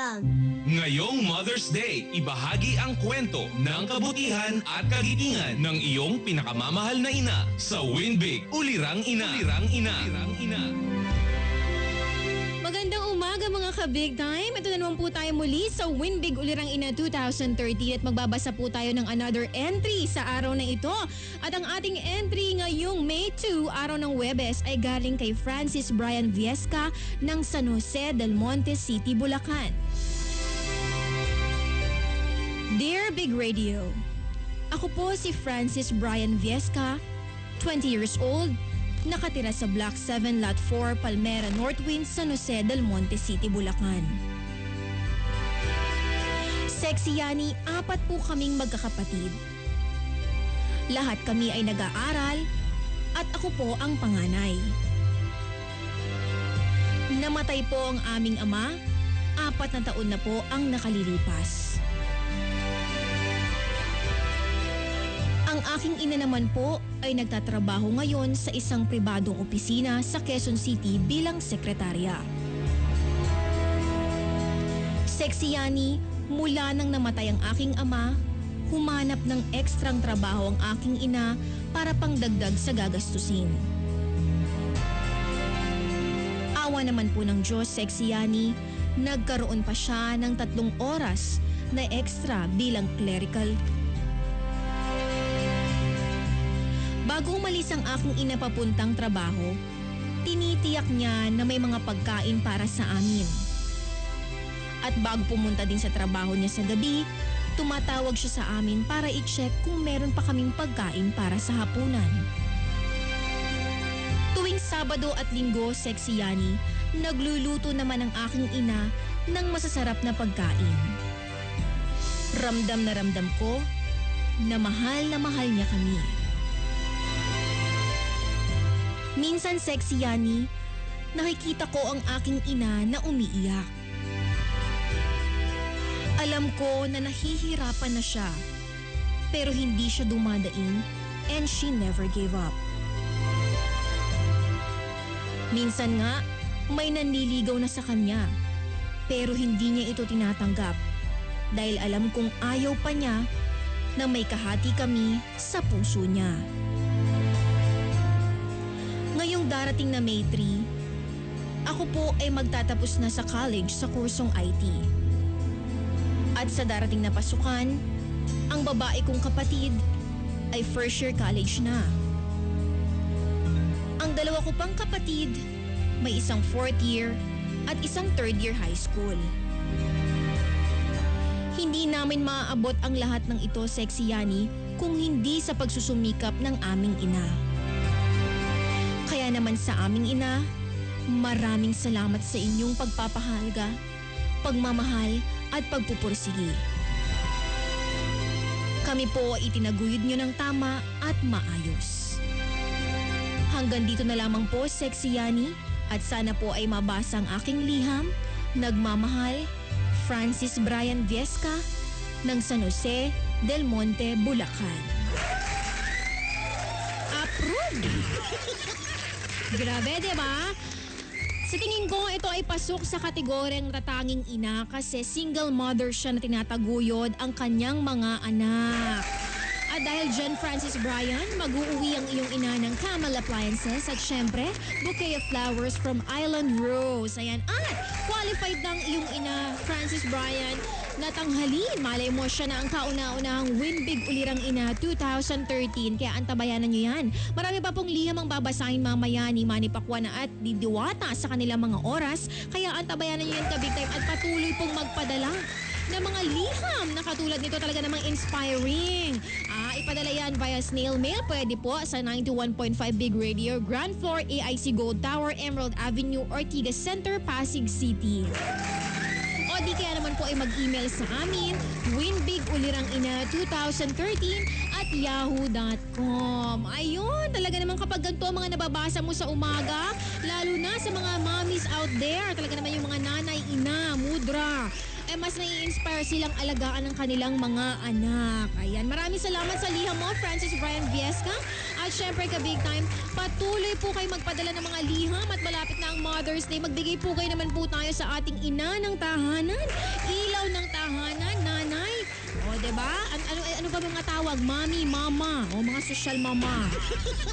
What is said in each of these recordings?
Welcome! Ngayong Mother's Day, ibahagi ang kwento ng kabutihan at kagitingan ng iyong pinakamamahal na ina sa Win Big Ulirang Ina. Magandang umaga mga ka-Big Time. Ito na naman po tayo muli sa Win Big Ulirang Ina 2013 at magbabasa po tayo ng another entry sa araw na ito. At ang ating entry ngayong May 2, araw ng Huwebes, ay galing kay Francis Brian Viesca ng San Jose del Monte City, Bulacan. Dear Big Radio, ako po si Francis Brian Viesca, 20 years old, nakatira sa Block 7, Lot 4, Palmera Northwind, San Jose del Monte City, Bulacan. Sexy Yani, 4 po kaming magkakapatid. Lahat kami ay nag-aaral at ako po ang panganay. Namatay po ang aming ama, 4 na taon na po ang nakalilipas. Ang aking ina naman po ay nagtatrabaho ngayon sa isang pribadong opisina sa Quezon City bilang sekretarya. Sexy Yani, mula nang namatay ang aking ama, humanap ng ekstrang trabaho ang aking ina para pangdagdag sa gagastusin. Awa naman po ng Diyos, Sexy Yani, nagkaroon pa siya ng 3 oras na ekstra bilang clerical. Bago umalis ang aking ina papuntang trabaho, tinitiyak niya na may mga pagkain para sa amin. At bago pumunta din sa trabaho niya sa gabi, tumatawag siya sa amin para i-check kung meron pa kaming pagkain para sa hapunan. Tuwing Sabado at Linggo, Sexy Yani, nagluluto naman ang aking ina ng masasarap na pagkain. Ramdam na ramdam ko na mahal niya kami. Minsan, Sexy Yani, nakikita ko ang aking ina na umiiyak. Alam ko na nahihirapan na siya, pero hindi siya dumadaing and she never gave up. Minsan nga, may nanliligaw na sa kanya, pero hindi niya ito tinatanggap dahil alam kong ayaw pa niya na may kahati kami sa puso niya. Ngayong darating na May 3, ako po ay magtatapos na sa college sa kursong IT. At sa darating na pasukan, ang babae kong kapatid ay first year college na. Ang 2 ko pang kapatid, may isang 4th year at isang 3rd year high school. Hindi namin maaabot ang lahat ng ito, Sexy Yani, kung hindi sa pagsusumikap ng aming ina. Kaya naman sa aming ina, maraming salamat sa inyong pagpapahalga, pagmamahal at pagpupursige. Kami po ay itinaguyod nyo ng tama at maayos. Hanggang dito na lamang po, Sexy Yani, at sana po ay mabasa ang aking liham. Nagmamahal, Francis Brian Viesca ng San Jose del Monte, Bulacan. Approved! Grabe, diba? Sa tingin ko, ito ay pasok sa kategoryang tatanging ina kasi single mother siya na tinataguyod ang kanyang mga anak. At dahil dyan, Francis Brian, mag-uuwi ang iyong ina ng Camel Appliances at syempre, bouquet of flowers from Island Rose. Ayan. At qualified ng iyong ina, Francis Brian, na tanghalin. Malay mo siya na ang kauna-unahang Win Big Ulirang Ina 2013. Kaya antabayanan nyo yan. Marami pa pong liham ang babasahin mamaya ni Manny Pacquiao at Diwata sa kanilang mga oras. Kaya antabayanan nyo yan, ka-Big Time, at patuloy pong magpadala ng mga liham na katulad nito, talaga namang inspiring. Ipadala yan via snail mail. Pwede po sa 91.5 Big Radio, Grand Floor, AIC Gold Tower, Emerald Avenue, Ortigas Center, Pasig City. O di kaya naman po ay mag-email sa amin, winbigulirangina2013@yahoo.com. Ayun, talaga naman kapag ganito ang mga nababasa mo sa umaga, lalo na sa mga mommies out there, talaga naman yung mga nanay, ina, mudra, mas nai-inspire silang alagaan ng kanilang mga anak. Ayan, maraming salamat sa liham mo, Francis Brian Viesca. At syempre, ka-Big Time, patuloy po kayo magpadala ng mga liham at malapit na ang Mother's Day. Magbigay po kayo naman po tayo sa ating ina ng tahanan. tinatawag mami, mama o mga social mama.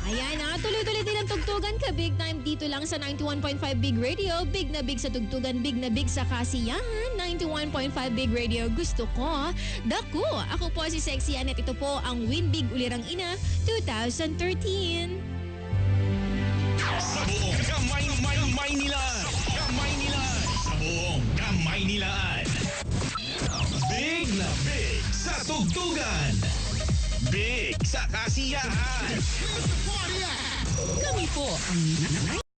Ayan tuloy-tuloy din ang tugtugan ka big time dito lang sa 91.5 Big Radio. Big na big sa tugtugan, big na big sa kasiyahan. 91.5 Big Radio. Gusto ko, dako. Ako po si Sexy Annette. Ito po ang Win Big Ulirang Ina 2013. Sa buong kamay nila. Sa buong kamay nilaan. Big na big sa tugtugan. Big sa kasiyahan. Kami po ang